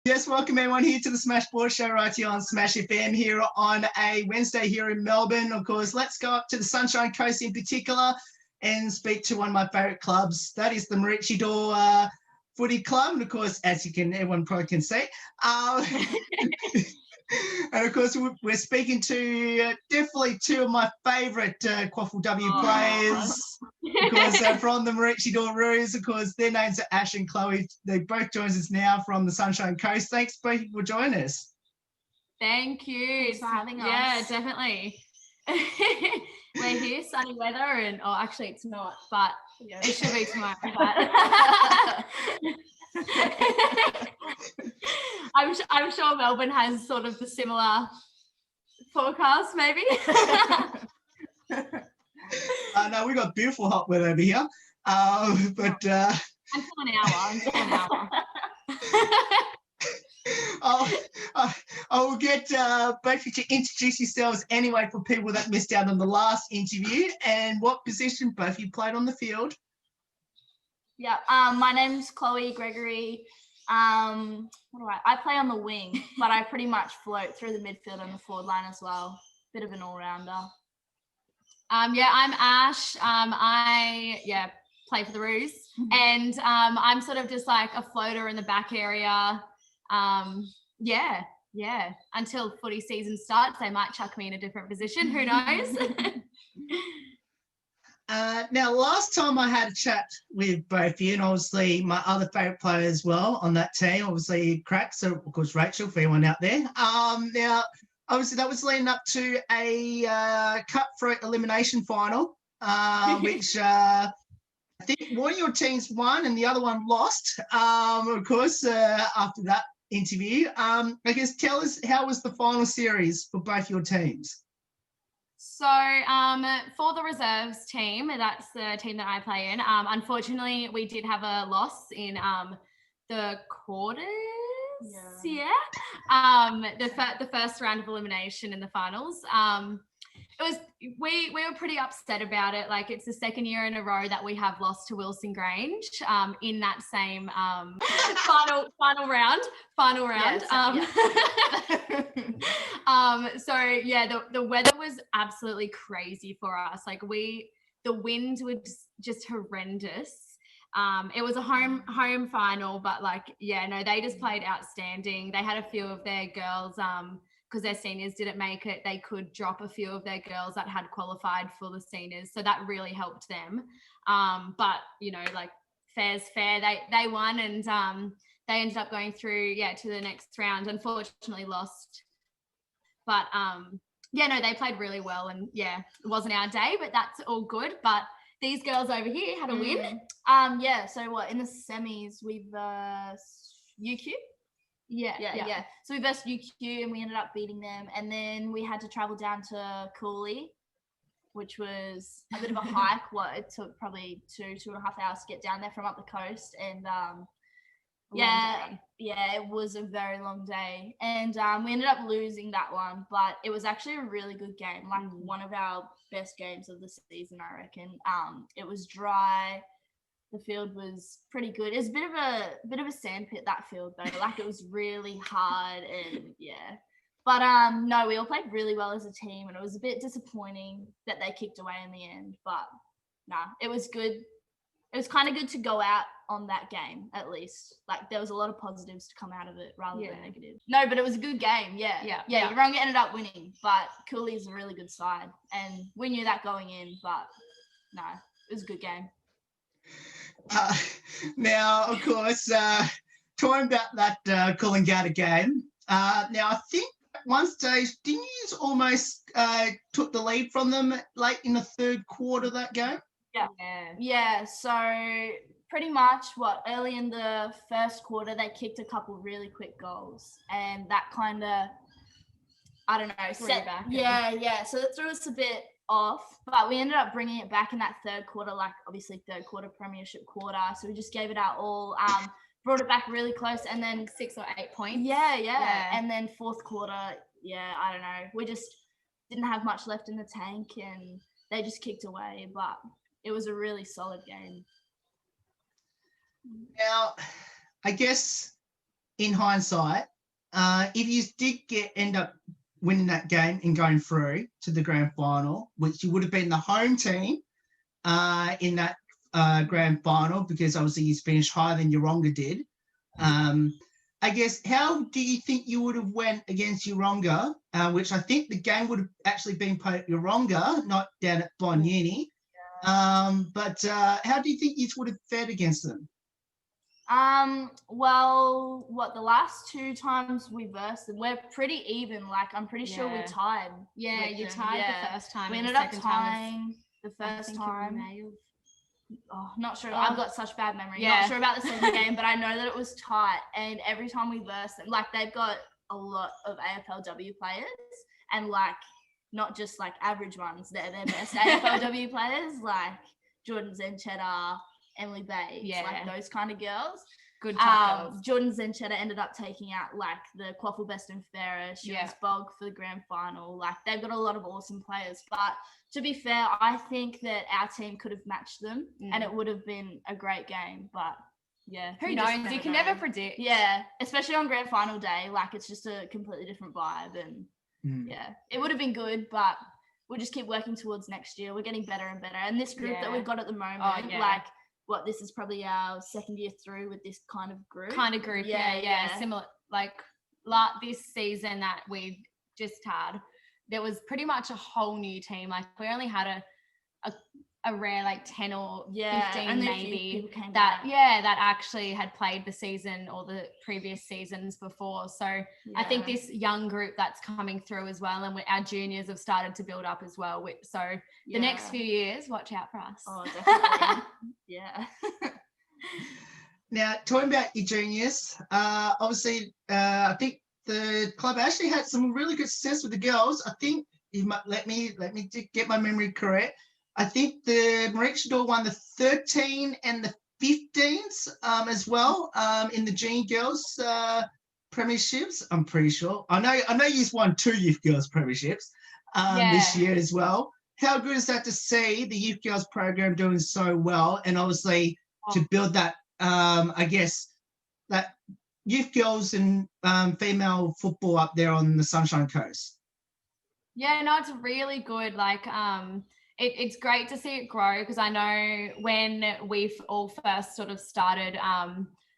Yes, welcome everyone here to the Smash Board Show right here on Smash FM here on a Wednesday here in Melbourne. Of course, let's go up to the Sunshine Coast in particular and speak to one of my favourite clubs. That is the Maroochydore Footy Club. And of course, as everyone probably can see. And of course, we're speaking to definitely two of my favourite QAFLW players. Of course, from the Maroochydore Roos. Of course, their names are Ash and Chloe. They both join us now from the Sunshine Coast. Thanks both for joining us. Thank you. Thanks for having us. Yeah, definitely. We're here, sunny weather, and actually it's not, but it should be tomorrow. But I'm sure Melbourne has sort of the similar forecast, maybe. No, we've got beautiful hot weather over here. But Until an hour. I'll get both of you to introduce yourselves anyway for people that missed out on the last interview, and what position both of you played on the field. Yeah, my name's Chloe Gregory. I play on the wing, but I pretty much float through the midfield and the forward line as well. Bit of an all-rounder. Yeah, I'm Ash. I play for the Roos, and I'm sort of just like a floater in the back area. Yeah. Until footy season starts, they might chuck me in a different position. Who knows? Now, last time I had a chat with both of you, and obviously my other favourite player as well on that team, obviously Crack, so of course Rachel, for anyone out there. Now, obviously that was leading up to a cutthroat elimination final, which I think one of your teams won and the other one lost, of course, after that interview. I guess tell us, how was the final series for both your teams? So for the reserves team, that's the team that I play in, unfortunately we did have a loss in the quarters. The first round of elimination in the finals. It was we were pretty upset about it. Like, it's the second year in a row that we have lost to Wilson Grange in that same final round. So yeah, the weather was absolutely crazy for us. Like, the wind was just horrendous. It was a home final, but they just played outstanding. They had a few of their girls, because their seniors didn't make it, they could drop a few of their girls that had qualified for the seniors. So that really helped them. But, fair's fair. They won, and they ended up going through, to the next round. Unfortunately lost. But, they played really well. And, it wasn't our day, but that's all good. But these girls over here had a win. So in the semis we versed UQ? Yeah. So we versed UQ and we ended up beating them. And then we had to travel down to Cooley, which was a bit of a hike. It took probably 2.5 hours to get down there from up the coast. And it was a very long day. And we ended up losing that one, but it was actually a really good game. Like one of our best games of the season, I reckon. It was dry. The field was pretty good. It was a bit of a sand pit, that field, though. Like, it was really hard, and But no, we all played really well as a team, and it was a bit disappointing that they kicked away in the end. But it was good. It was kind of good to go out on that game, at least. Like, there was a lot of positives to come out of it rather than negative. No, but it was a good game. Yeah. Yeronga ended up winning, but Cooley's a really good side, and we knew that going in. But it was a good game. Now, of course, talking about that Coolangatta game, now I think at one stage, didn't you almost took the lead from them late in the third quarter of that game? Yeah, so pretty much early in the first quarter, they kicked a couple really quick goals, and that kind of, I don't know, set back. So it threw us a bit off, but we ended up bringing it back in that third quarter, like obviously third quarter premiership quarter, so we just gave it our all, brought it back really close, and then 6 or 8 points. And then fourth quarter, I don't know, we just didn't have much left in the tank, and they just kicked away, but it was a really solid game. Now, I guess in hindsight, if you did end up winning that game and going through to the grand final, which you would have been the home team in that grand final, because obviously you finished higher than Yeronga did. I guess, how do you think you would have went against Yeronga, which I think the game would have actually been played at Yeronga, not down at Bon Uni. But how do you think you would have fared against them? Well, the last 2 times we versed them, we're pretty even. Like, I'm pretty sure we tied. Yeah, you tied the first time. We ended up tying the first time. Not sure. I've got such bad memory. Not sure about the second game, but I know that it was tight. And every time we versed them, like, they've got a lot of AFLW players, and like, not just like average ones. They're their best AFLW players, like Jordan Zenchetta, Emily Bates, like those kind of girls. Good girls. Jordan Zenchetta ended up taking out like the QAFL Best and Fairest. She was Bog for the grand final. Like, they've got a lot of awesome players. But to be fair, I think that our team could have matched them and it would have been a great game. But who knows? You can never predict. Yeah, especially on grand final day. Like, it's just a completely different vibe. And it would have been good, but we'll just keep working towards next year. We're getting better and better. And this group that we've got at the moment, this is probably our second year through with this kind of group. Yeah. Similar, like this season that we just had, there was pretty much a whole new team. Like, we only had a rare like 10 or 15 maybe that actually had played the season or the previous seasons before. So I think this young group that's coming through as well, and our juniors have started to build up as well. So the next few years, watch out for us. Oh, definitely. Now, talking about your juniors, obviously, I think the club actually had some really good success with the girls. I think you might let me get my memory correct. I think the Maroochydore won the 13 and the 15s as well in the junior girls premierships. I'm pretty sure. I know you've won 2 youth girls premierships this year as well. How good is that to see the youth girls program doing so well, and obviously to build that, I guess, that youth girls and female football up there on the Sunshine Coast? Yeah, no, it's really good. Like, it's great to see it grow, because I know when we all first sort of started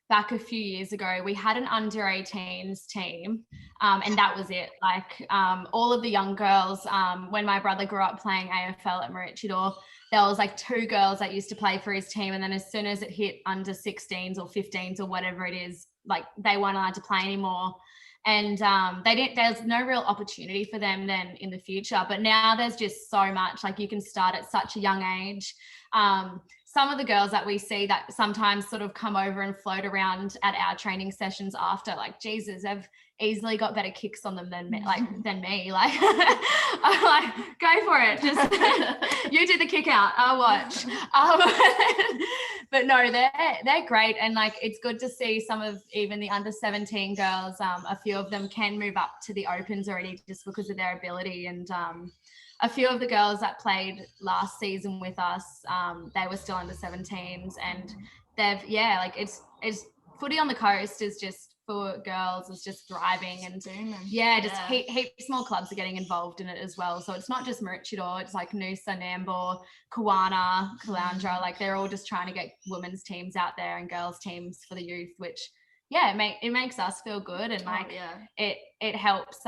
back a few years ago, we had an under 18s team, and that was it. Like, all of the young girls, when my brother grew up playing AFL at Maroochydore, there was like 2 girls that used to play for his team, and then as soon as it hit under 16s or 15s or whatever it is, like, they weren't allowed to play anymore. And there's no real opportunity for them then in the future. But now there's just so much, like, you can start at such a young age. Some of the girls that we see that sometimes sort of come over and float around at our training sessions after, like, Jesus, they've easily got better kicks on them than me. Like, I'm like, go for it. Just you do the kick out, I'll watch. But no, they're great. And like, it's good to see some of even the under 17 girls, a few of them can move up to the opens already just because of their ability. And a few of the girls that played last season with us, they were still under 17s, and they've, it's footy on the coast is just, for girls, is just thriving, and heaps more clubs are getting involved in it as well. So it's not just Maroochydore, it's like Noosa, Nambour, Kawana, Caloundra, like, they're all just trying to get women's teams out there and girls teams for the youth, which it makes us feel good, and it helps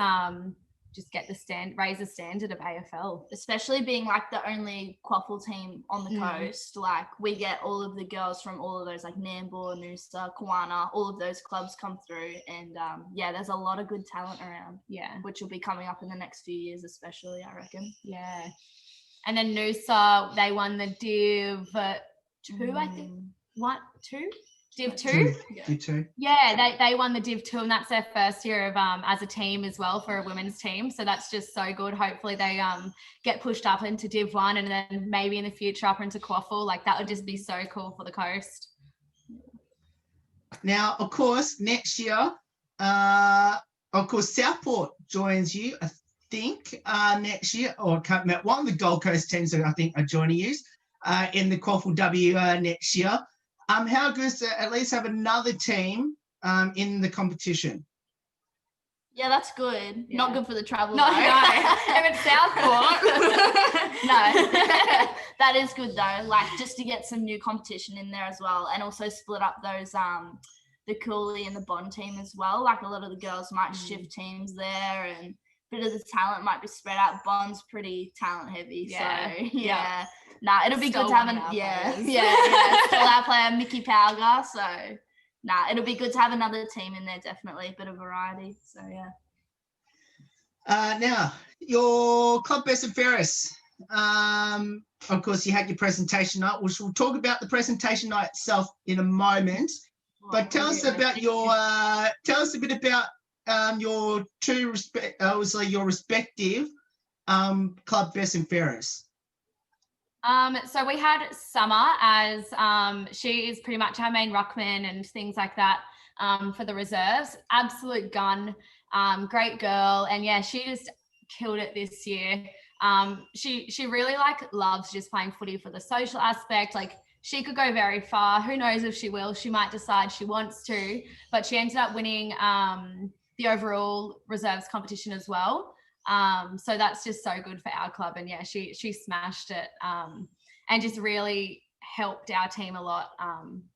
just get raise the standard of AFL, especially being like the only QAFL team on the coast. Like, we get all of the girls from all of those, like Nambour, Noosa, Kawana, all of those clubs come through, and there's a lot of good talent around, which will be coming up in the next few years, especially, I reckon. And then Noosa, they won the Div 2, I think. Div 2? Div 2. Yeah, they won the Div 2, and that's their first year of as a team as well for a women's team. So that's just so good. Hopefully they get pushed up into Div 1, and then maybe in the future up into QAFL. Like, that would just be so cool for the coast. Now, of course, next year, Southport joins you, I think, next year, or one of the Gold Coast teams that I think are joining you in the QAFLW next year. How good is to at least have another team in the competition. Yeah, that's good. Yeah. Not good for the travel. No, though. if it's Southport. No, that is good though. Like just to get some new competition in there as well, and also split up those the Cooley and the Bond team as well. Like a lot of the girls might shift teams there, and a bit of the talent might be spread out. Bond's pretty talent heavy, Yeah. so yeah. Nah, it'll be Still good to have one of our players. still our player Mickey Powger. So nah, it'll be good to have another team in there. Definitely a bit of variety. So yeah. Now, your club best and fairest. Of course, you had your presentation night, which we'll talk about the presentation night itself in a moment. But tell us about your. Tell us a bit about your your respective club best and fairest. So we had Summer as she is pretty much our main ruckman and things like that for the reserves. Absolute gun, great girl, and yeah, she just killed it this year. She really loves just playing footy for the social aspect. Like she could go very far. Who knows if she will? She might decide she wants to, but she ended up winning the overall reserves competition as well. So that's just so good for our club, and yeah, she smashed it and just really helped our team a lot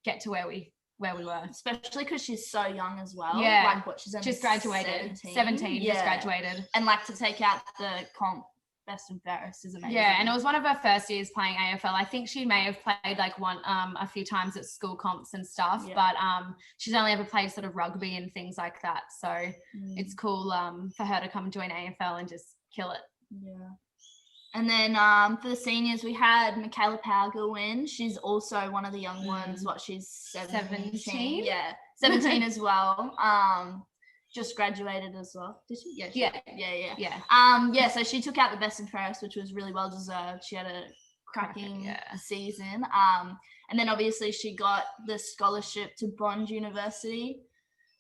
get to where we were, especially because she's so young as well. Yeah, like what she's only just graduated 17 yeah. just graduated, and like to take out the comp best and fairest is amazing. Yeah, and it was one of her first years playing AFL. I think she may have played like a few times at school comps and stuff, but she's only ever played sort of rugby and things like that. So it's cool for her to come join AFL and just kill it. Yeah. And then for the seniors, we had Michaela Powger win. She's also one of the young ones. What, she's 17? Yeah, 17 as well. Just graduated as well. Did she? Yeah. So she took out the best and fairest, which was really well deserved. She had a cracking season. And then obviously she got the scholarship to Bond University.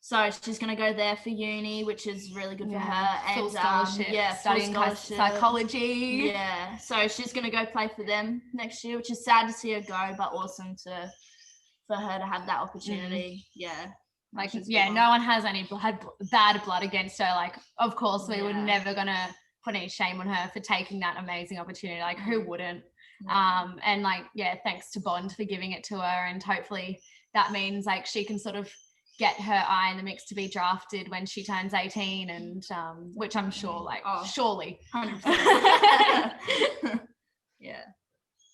So she's going to go there for uni, which is really good for her. Full And scholarship, studying psychology. Yeah. So she's going to go play for them next year, which is sad to see her go, but awesome for her to have that opportunity. Yeah. Like, yeah, no one has any bad blood against her. Like, of course, we were never going to put any shame on her for taking that amazing opportunity. Like, who wouldn't? And like, yeah, thanks to Bond for giving it to her. And hopefully that means like she can sort of get her eye in the mix to be drafted when she turns 18 and which I'm sure, surely. 100%. Yeah.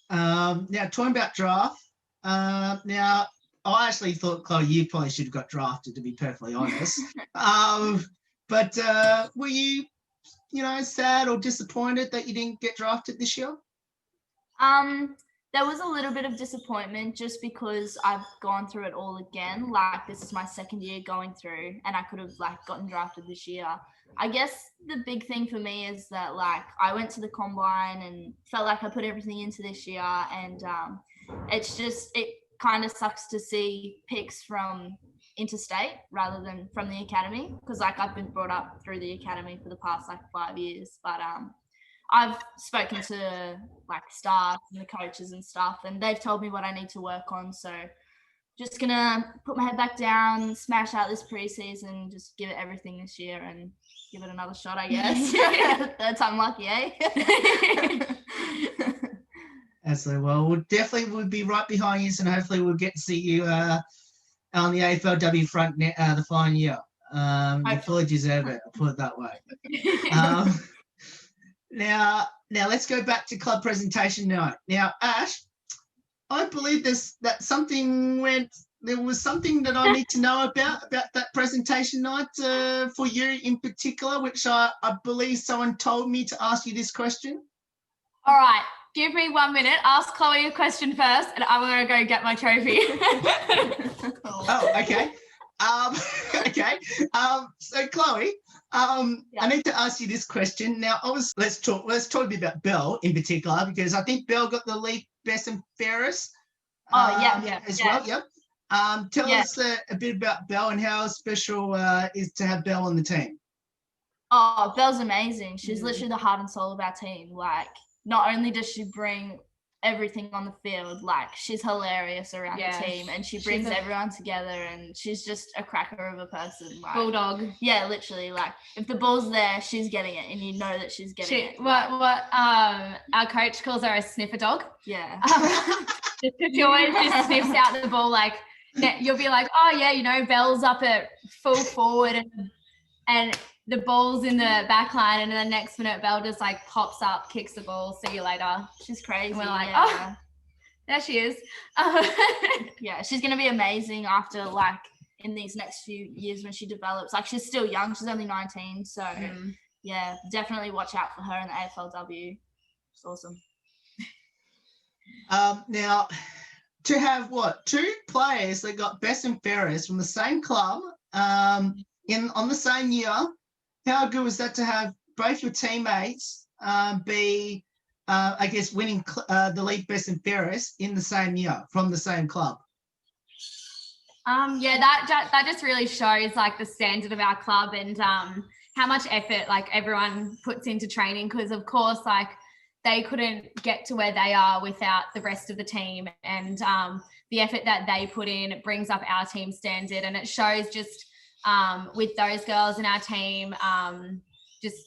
Now, talking about draft, now, I actually thought, Chloe, you probably should have got drafted, to be perfectly honest. But were you, sad or disappointed that you didn't get drafted this year? There was a little bit of disappointment just because I've gone through it all again. Like, this is my second year going through, and I could have gotten drafted this year. I guess the big thing for me is that I went to the combine and felt like I put everything into this year, and it kind of sucks to see picks from interstate rather than from the academy, because I've been brought up through the academy for the past 5 years, but I've spoken to staff and the coaches and stuff, and they've told me what I need to work on. So just gonna put my head back down, smash out this preseason, just give it everything this year and give it another shot, I guess. Third time lucky, eh? Absolutely. Well, we'll be right behind you, and hopefully we'll get to see you on the AFLW front the following year. You fully deserve it, I'll put it that way. Now let's go back to club presentation night. Now, Ash, I believe there was something that I need to know about that presentation night for you in particular, which I believe someone told me to ask you this question. All right. Give me 1 minute. Ask Chloe a question first, and I'm going to go get my trophy. Oh, okay. Okay. So Chloe, I need to ask you this question. Now, let's talk a bit about Belle in particular, because I think Belle got the league best and fairest. Well. Yep. Tell us a bit about Belle and how special is to have Belle on the team. Oh, Belle's amazing. She's literally the heart and soul of our team. Not only does she bring everything on the field. Like, she's hilarious around the team, and she brings everyone together, and she's just a cracker of a person. Like, bulldog. Yeah, literally. Like, if the ball's there, she's getting it, and you know that she's getting it. What our coach calls her a sniffer dog. Yeah. She always just sniffs out the ball. Like, you'll be like, oh yeah, you know, Belle's up at full forward, and the ball's in the back line, and then the next minute Belle just like pops up, kicks the ball, see you later. She's crazy. And we're like, oh, there she is. Yeah, she's going to be amazing after, like, in these next few years when she develops. Like, she's still young. She's only 19. So, yeah, definitely watch out for her in the AFLW. It's awesome. Now, to have two players that got best and fairest from the same club on the same year, how good was that to have both your teammates be, I guess, winning the league best and fairest in the same year from the same club? Yeah, that just really shows like the standard of our club and how much effort like everyone puts into training, because of course like they couldn't get to where they are without the rest of the team, and the effort that they put in, it brings up our team standard, and it shows just with those girls in our team,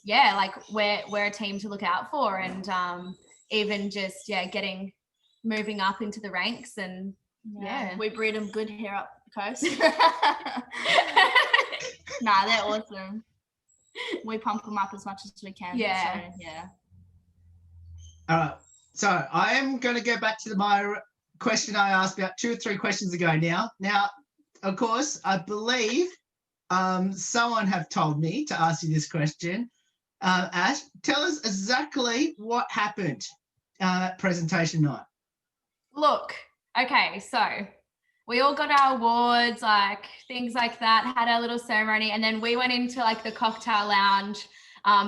like we're a team to look out for, and even just moving up into the ranks, and we breed them good here up the coast. Nah, they're awesome. We pump them up as much as we can. Yeah. So, yeah. All right. So I am going to go back to my question I asked about 2 or 3 questions ago now. Now, of course, I believe someone have told me to ask you this question. Ash, tell us exactly what happened at presentation night. Look, okay, so we all got our awards, like things like that, had our little ceremony, and then we went into like the cocktail lounge.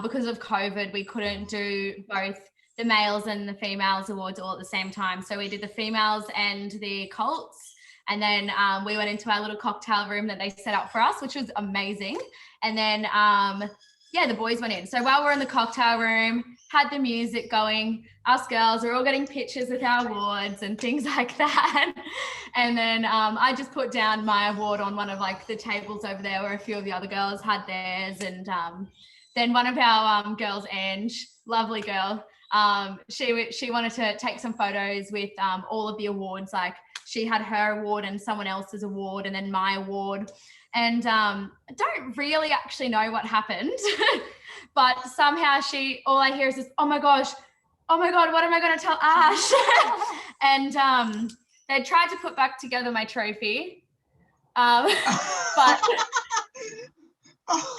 Because of COVID, we couldn't do both the males and the females awards all at the same time. So we did the females and the Colts. And then we went into our little cocktail room that they set up for us, which was amazing. And then, the boys went in. So while we're in the cocktail room, had the music going, us girls were all getting pictures with our awards and things like that. And then I just put down my award on one of like the tables over there where a few of the other girls had theirs. And then one of our girls, Ange, lovely girl, she wanted to take some photos with all of the awards. Like she had her award and someone else's award and then my award. And I don't really actually know what happened, but somehow all I hear is this, oh my God, what am I going to tell Ash? And they tried to put back together my trophy, but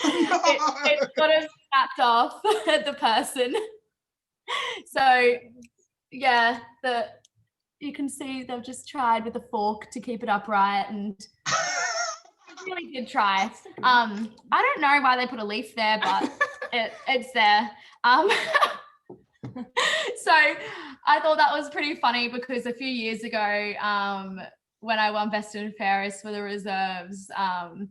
it sort of snapped off the person. So yeah, you can see they've just tried with a fork to keep it upright, and really did try. I don't know why they put a leaf there, but it's there. So I thought that was pretty funny because a few years ago, when I won Best and Fairest for the reserves, I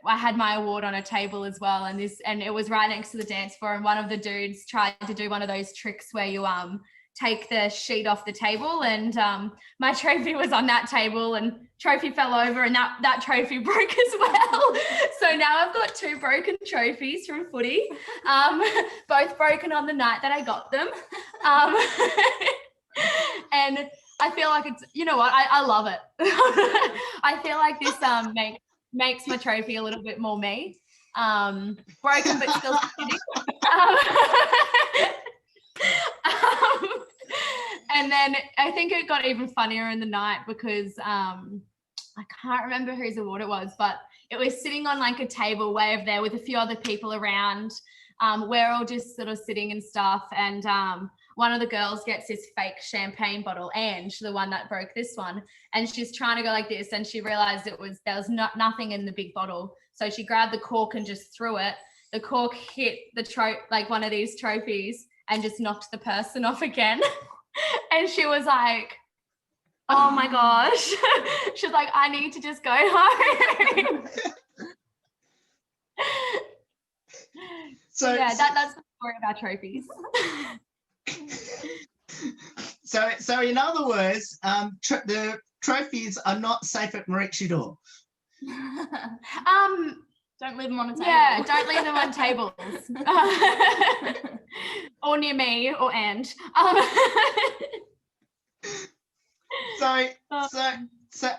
had my award on a table as well, and it was right next to the dance floor, and one of the dudes tried to do one of those tricks where you take the sheet off the table, and my trophy was on that table and trophy fell over, and that trophy broke as well. So now I've got 2 broken trophies from footy, both broken on the night that I got them. And I feel like it's, you know what, I love it. I feel like this makes my trophy a little bit more me. Broken but still sitting. And then I think it got even funnier in the night because I can't remember whose award it was, but it was sitting on like a table way over there with a few other people around. We're all just sort of sitting and stuff, and one of the girls gets this fake champagne bottle, Ange, the one that broke this one, and she's trying to go like this, and she realized there was nothing in the big bottle, so she grabbed the cork and just threw it. The cork hit like one of these trophies and just knocked the person off again. And she was like, oh my gosh. She's like, I need to just go home. So yeah, that's the story of our trophies. So in other words, the trophies are not safe at Maroochydore. Don't leave them on a table. Yeah, don't leave them on tables. Or near me or Ange. So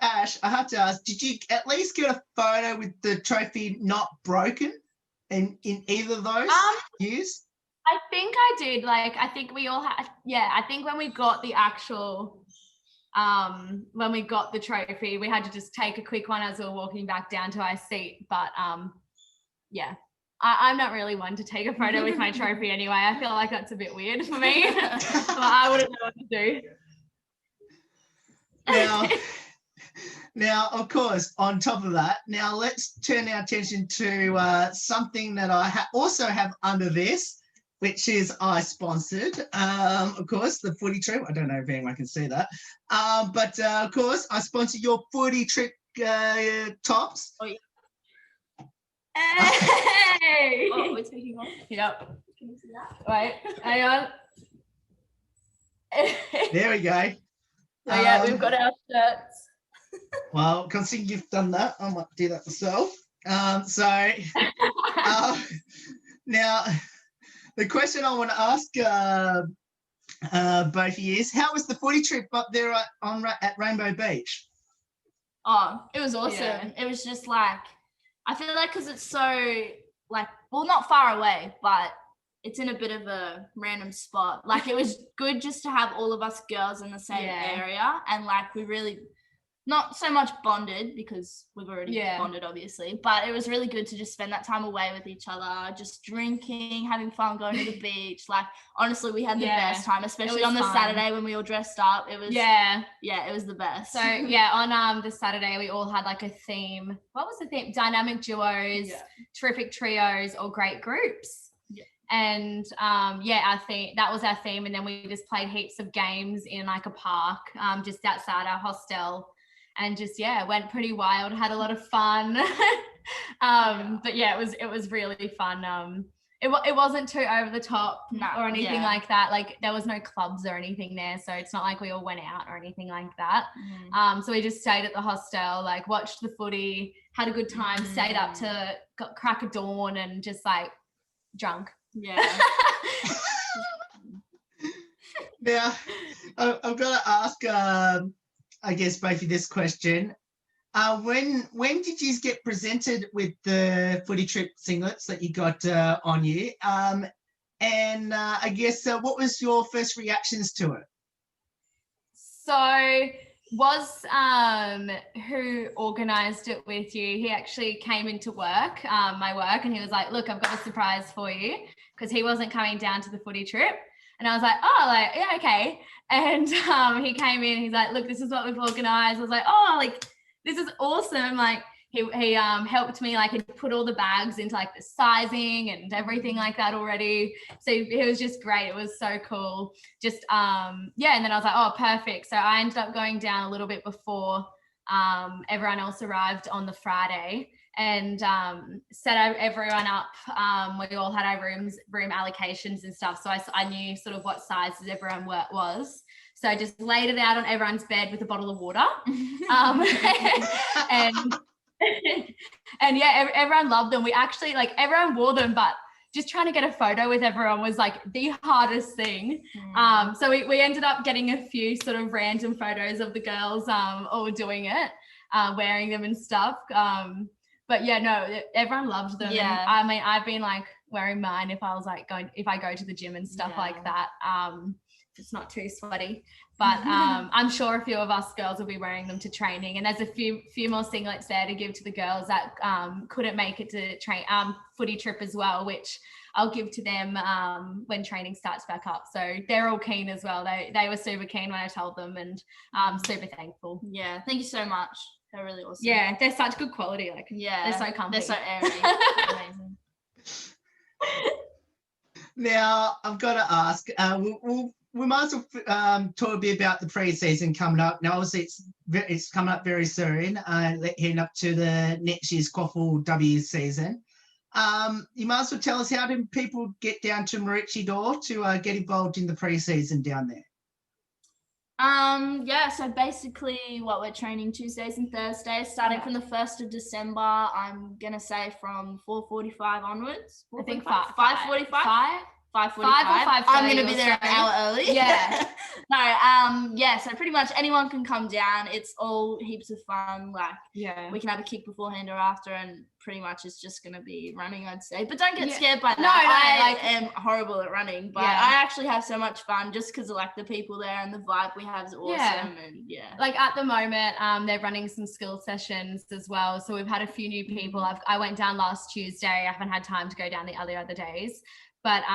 Ash, I have to ask, did you at least get a photo with the trophy not broken in either of those years? I think I did. Like, I think we all had, I think when we got the actual, when we got the trophy, we had to just take a quick one as we were walking back down to our seat. But I'm not really one to take a photo with my trophy anyway. I feel like that's a bit weird for me. But I wouldn't know what to do. Now, of course, on top of that, now let's turn our attention to something that I also have under this, which is I sponsored, of course, the footy trip. I don't know if anyone can see that. But of course, I sponsored your footy trip tops. Oh, yeah. Hey! Oh, it's taking off. Yep. Can you see that? Wait, hang on. There we go. So yeah, we've got our shirts. Well, considering you've done that, I might do that myself. Now, the question I want to ask both of you is, how was the footy trip up there at Rainbow Beach? Oh, it was awesome. Yeah. It was just like, I feel like because it's so like, well, not far away, but it's in a bit of a random spot. Like, it was good just to have all of us girls in the same area, and like we really not so much bonded because we've already bonded, obviously, but it was really good to just spend that time away with each other, just drinking, having fun, going to the beach. Like, honestly, we had the best time, especially on the Saturday when we all dressed up. It was it was the best. So on the Saturday we all had like a theme. What was the theme? Dynamic duos, terrific trios, or great groups. And I think that was our theme, and then we just played heaps of games in like a park just outside our hostel, and just went pretty wild, had a lot of fun. But it was really fun. It wasn't too over the top or anything like that. Like, there was no clubs or anything there, so it's not like we all went out or anything like that. So we just stayed at the hostel, like watched the footy, had a good time, stayed up to crack of dawn, and just like drunk. Now, I've got to ask, I guess, both of you this question. When did you get presented with the footy trip singlets that you got on you? And I guess, what was your first reactions to it? So was who organised it with you, he actually came into work, my work, and he was like, look, I've got a surprise for you, because he wasn't coming down to the footy trip. And I was like, oh, like, yeah, okay. And he came in, he's like, look, this is what we've organised. I was like, oh, like, this is awesome. Like, he helped me, like, he'd put all the bags into like the sizing and everything like that already. So it was just great. It was so cool. Just and then I was like, oh, perfect. So I ended up going down a little bit before everyone else arrived on the Friday, and set everyone up. We all had our room allocations and stuff, so I knew sort of what sizes everyone was. So I just laid it out on everyone's bed with a bottle of water. And everyone loved them. We actually, like, everyone wore them, but just trying to get a photo with everyone was like the hardest thing. So we ended up getting a few sort of random photos of the girls all doing it, wearing them and stuff. But everyone loved them. Yeah. And, I mean, I've been like wearing mine if I was like if I go to the gym and stuff like that. It's not too sweaty, but I'm sure a few of us girls will be wearing them to training, and there's a few more singlets there to give to the girls that couldn't make it to footy trip as well, which I'll give to them when training starts back up. So they're all keen as well. They were super keen when I told them, and super thankful. Yeah, thank you so much. They're really awesome. Yeah, they're such good quality. Like, they're so comfy. They're so airy. Amazing. Now, I've got to ask, we might as well talk a bit about the pre-season coming up. Now, obviously, it's coming up very soon, heading up to the next year's QAFLW season. You might as well tell us, how do people get down to Maroochydore to get involved in the pre-season down there? So basically we're training Tuesdays and Thursdays, starting from the 1st of December. I'm gonna say from 4:45 onwards. I think 5:45. 5:45. I'm gonna be there an hour early. Yeah. So pretty much anyone can come down. It's all heaps of fun. Like, we can have a kick beforehand or after, and pretty much it's just gonna be running, I'd say. But don't get scared by that. I am horrible at running, but I actually have so much fun just because of like the people there and the vibe we have is awesome. And like at the moment, they're running some skill sessions as well. So we've had a few new people. I went down last Tuesday. I haven't had time to go down the other days. But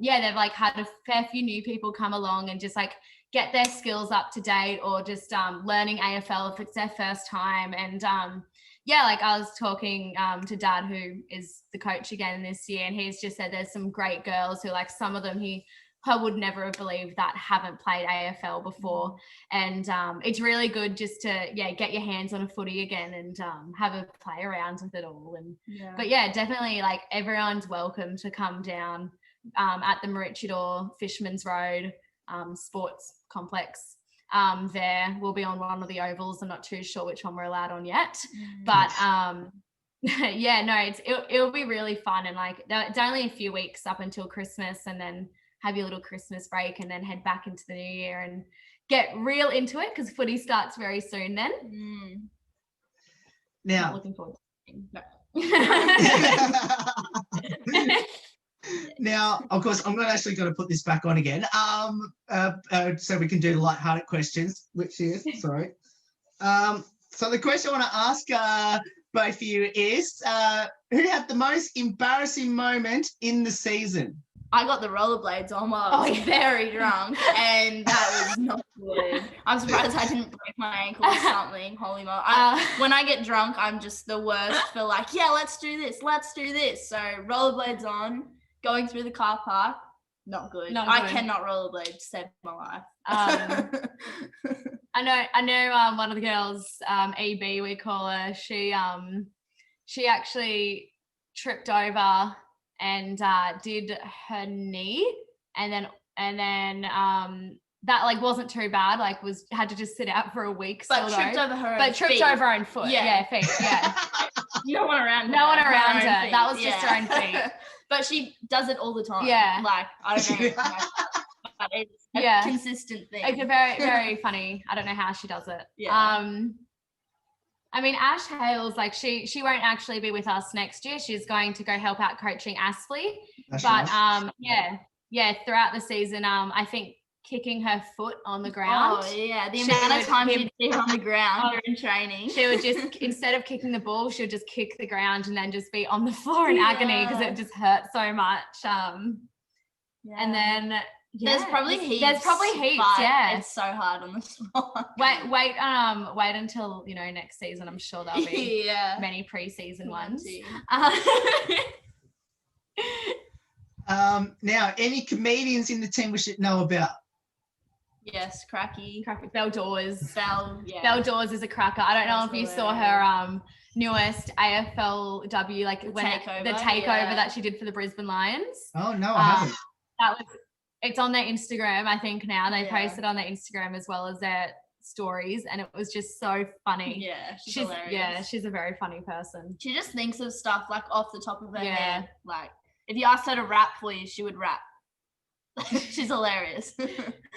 they've like had a fair few new people come along and just like get their skills up to date, or just learning AFL if it's their first time. And like I was talking to Dad, who is the coach again this year, and he's just said there's some great girls who, like, some of them I would never have believed that haven't played AFL before. And it's really good just to get your hands on a footy again and have a play around with it all. And but definitely, like, everyone's welcome to come down at the Maroochydore Fishermans Road Sports Complex. There we'll be on one of the ovals. I'm not too sure which one we're allowed on yet, but it'll be really fun. And like, it's only a few weeks up until Christmas, and then have your little Christmas break and then head back into the new year and get real into it, because footy starts very soon then. Now, not looking forward to it. Now, of course, I'm actually going to put this back on again, so we can do the lighthearted questions, which is, sorry. So the question I want to ask both of you is, who had the most embarrassing moment in the season? I got the rollerblades on while I was very drunk, and that was not good. I'm surprised I didn't break my ankle or something. Holy moly. When I get drunk, I'm just the worst for like, let's do this. So rollerblades on, going through the car park, not good. I cannot rollerblade to save my life. I know one of the girls, EB we call her, she actually tripped over and did her knee, and then that like wasn't too bad, like had to just sit out for a week. But tripped over her own foot. Feet. No one around her. That was just her own feet. But she does it all the time. Like, I don't know. But it's a consistent thing. It's a very, very funny. I don't know how she does it. I mean, Ash Hales, like, she won't actually be with us next year. She's going to go help out coaching Aspley. But throughout the season, I think kicking her foot on the ground. Oh yeah, the amount of time she'd sit on the ground during training. She would just, instead of kicking the ball, she would just kick the ground and then just be on the floor in agony because it just hurt so much. And then there's probably heaps. It's so hard on the spot. Wait until next season. I'm sure there'll be many pre-season ones. Now, any comedians in the team we should know about? Yes, Cracky. Belle Dawes. Belle Dawes is a cracker. I don't know if you saw her newest AFLW, like the takeover that she did for the Brisbane Lions. Oh no, I haven't. It's on their Instagram, I think now. They posted on their Instagram as well as their stories, and it was just so funny. Yeah, she's hilarious. Yeah, she's a very funny person. She just thinks of stuff like off the top of her head. Like, if you asked her to rap for you, she would rap. She's hilarious.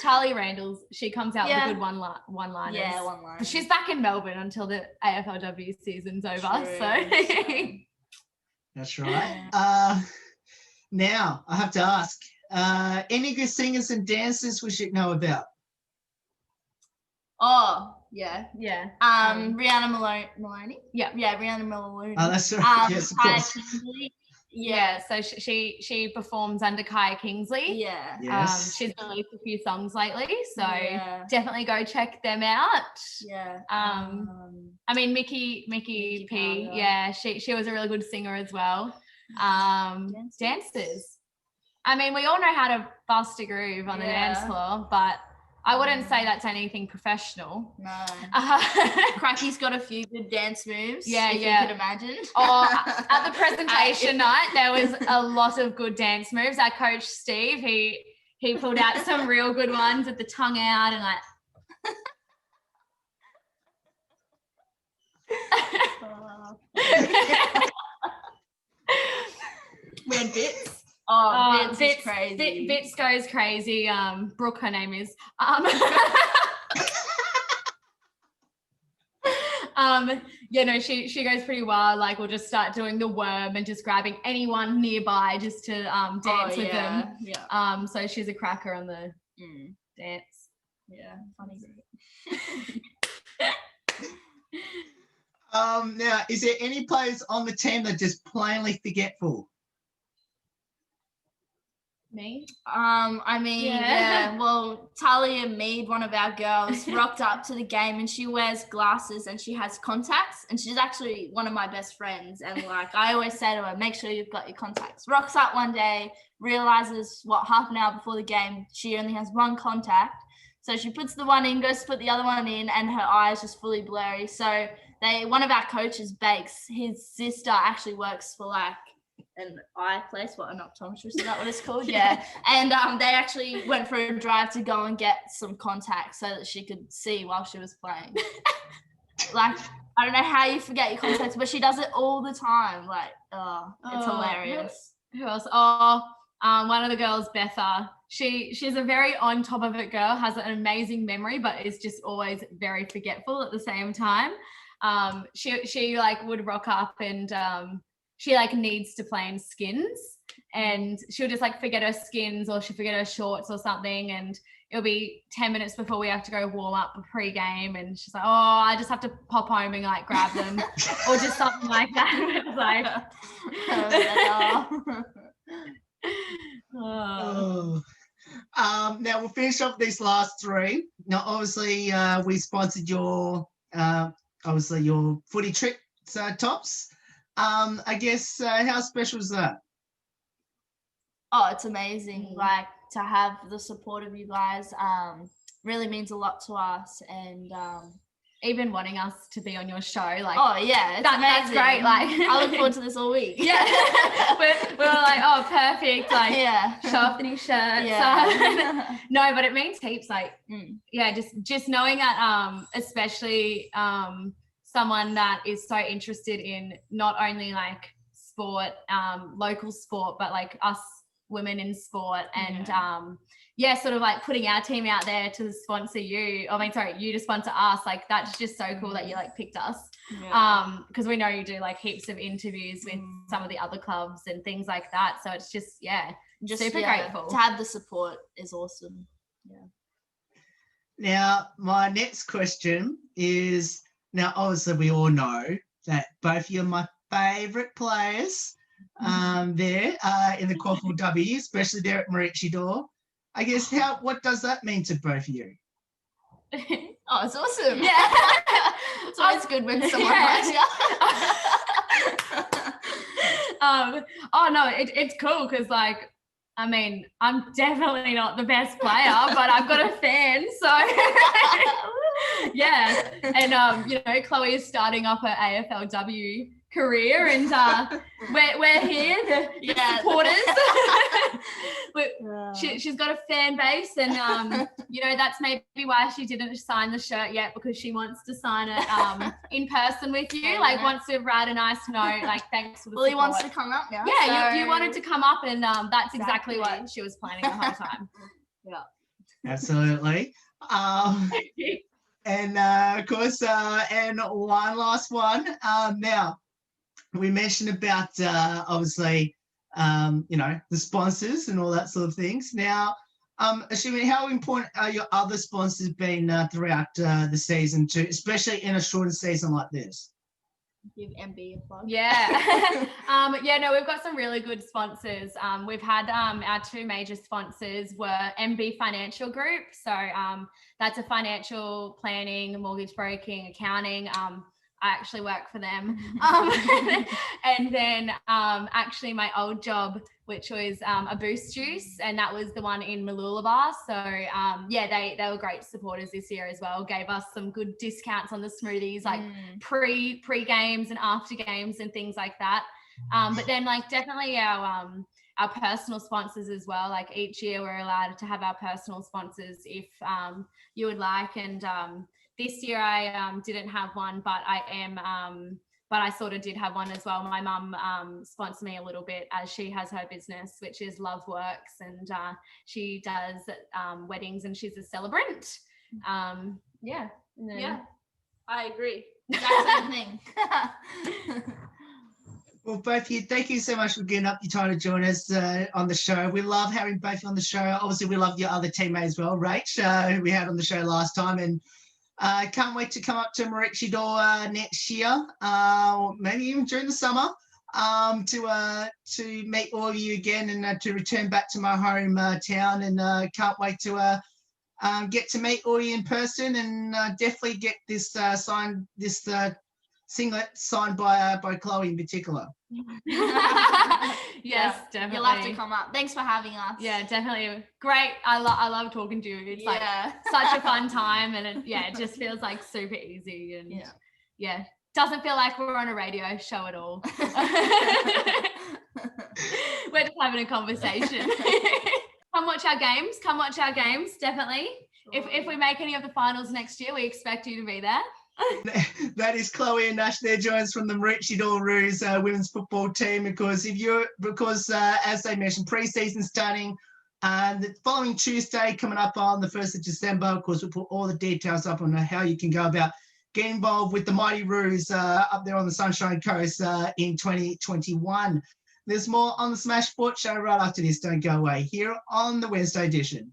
Charlie Randalls, she comes out with a good one-liners. Yeah, one-liners. She's back in Melbourne until the AFLW season's over. True. So that's right. Now I have to ask, any good singers and dancers we should know about? Oh, yeah. Rihanna Maloney. Yeah, Rihanna Maloney. Oh, that's right. Yes, of course. So she performs under Kaya Kingsley. Yes. She's released a few songs lately, so definitely go check them out. I mean, Mickey P. Yeah, she was a really good singer as well. Dancers. I mean, we all know how to bust a groove on the dance floor, but I wouldn't say that's anything professional. No. Cracky's got a few good dance moves. You could imagine. At the presentation night, there was a lot of good dance moves. Our coach Steve, he pulled out some real good ones with the tongue out and like When Bits. Bits is crazy. Bits goes crazy. Brooke, her name is. She goes pretty wild. Like, we'll just start doing the worm and just grabbing anyone nearby just to dance with them. Yeah. So she's a cracker on the dance. Yeah, funny. Now, is there any players on the team that are just plainly forgetful? Me? Well, Talia Mead, one of our girls, rocked up to the game and she wears glasses and she has contacts and she's actually one of my best friends. And like, I always say to her, make sure you've got your contacts. Rocks up one day, realizes half an hour before the game, she only has one contact. So she puts the one in, goes to put the other one in, and her eyes just fully blurry. So one of our coaches, Bakes, his sister actually works for like an eye place, an optometrist, is that what it's called? Yeah. And they actually went for a drive to go and get some contacts so that she could see while she was playing. Like, I don't know how you forget your contacts, but she does it all the time. Like, it's hilarious. Who else? One of the girls, Betha. She's a very on top of it girl, has an amazing memory, but is just always very forgetful at the same time. She like would rock up and she like needs to play in skins and she'll just like forget her skins or she'll forget her shorts or something, and it'll be 10 minutes before we have to go warm up pre-game and she's like, I just have to pop home and like grab them or just something like that. It's like now we'll finish off these last three. Now, obviously, we sponsored your footy trick tops. I guess how special is that? Oh, it's amazing. Like, to have the support of you guys really means a lot to us, and even wanting us to be on your show, like, that's great. Like, I look forward to this all week. Yeah. we're like, perfect, like, show off the new shirts. No, but it means heaps, like, just knowing that especially someone that is so interested in not only like sport, local sport, but like us women in sport, and sort of like putting our team out there to sponsor you. You to sponsor us. Like, that's just so cool that you like picked us. Because we know you do like heaps of interviews with some of the other clubs and things like that. So it's just super grateful. To have the support is awesome. Yeah. Now, my next question is, now obviously we all know that both of you are my favourite players there in the QAFLW, especially there at Maroochydore. I guess what does that mean to both of you? It's awesome. Yeah. It's always good when someone likes you. It's cool because, like, I mean, I'm definitely not the best player, but I've got a fan, so yeah. And Chloe is starting up her AFLW career, and we're here, the supporters. She's got a fan base, and that's maybe why she didn't sign the shirt yet, because she wants to sign it in person with you. Like, wants to write a nice note, like, thanks for the support. He wants to come up now. Yeah, so you wanted to come up, and that's exactly what she was planning the whole time. Yeah, absolutely. And of course, and one last one. Now, we mentioned about obviously, the sponsors and all that sort of things. Now, assuming, how important are your other sponsors been throughout the season too, especially in a shorter season like this? Give MB a plug. Yeah. We've got some really good sponsors. We've had our two major sponsors were MB Financial Group. So that's a financial planning, mortgage broking, accounting. I actually work for them. And then actually my old job, which was a Boost Juice, and that was the one in Mooloolaba. So they were great supporters this year as well. Gave us some good discounts on the smoothies, like pre games and after games and things like that. But then, like, definitely our our personal sponsors as well. Like each year we're allowed to have our personal sponsors if you would like. And this year I didn't have one, but I sort of did have one as well. My mum sponsored me a little bit as she has her business, which is Love Works, and she does weddings and she's a celebrant. Yeah. Yeah, I agree. Exact same thing. Well, both of you, thank you so much for getting up your time to join us on the show. We love having both of you on the show. Obviously, we love your other teammate as well, Rach, who we had on the show last time. And can't wait to come up to Maroochydore next year, maybe even during the summer, to meet all of you again and to return back to my hometown. And can't wait to get to meet all you in person and definitely get this singlet signed by Chloe in particular. Yes, definitely. You'll have to come up. Thanks for having us. Yeah, definitely. Great. I love talking to you. It's like such a fun time, and it just feels like super easy, and doesn't feel like we're on a radio show at all. We're just having a conversation. Come watch our games. Definitely. Sure. If we make any of the finals next year, we expect you to be there. That is Chloe and Nash. They're joined from the Maroochydore Roos women's football team because as they mentioned, pre-season starting the following Tuesday, coming up on the 1st of December. Of course, we'll put all the details up on how you can go about getting involved with the mighty Roos up there on the Sunshine Coast in 2021. There's more on the Smash Sports Show right after this. Don't go away here on the Wednesday edition.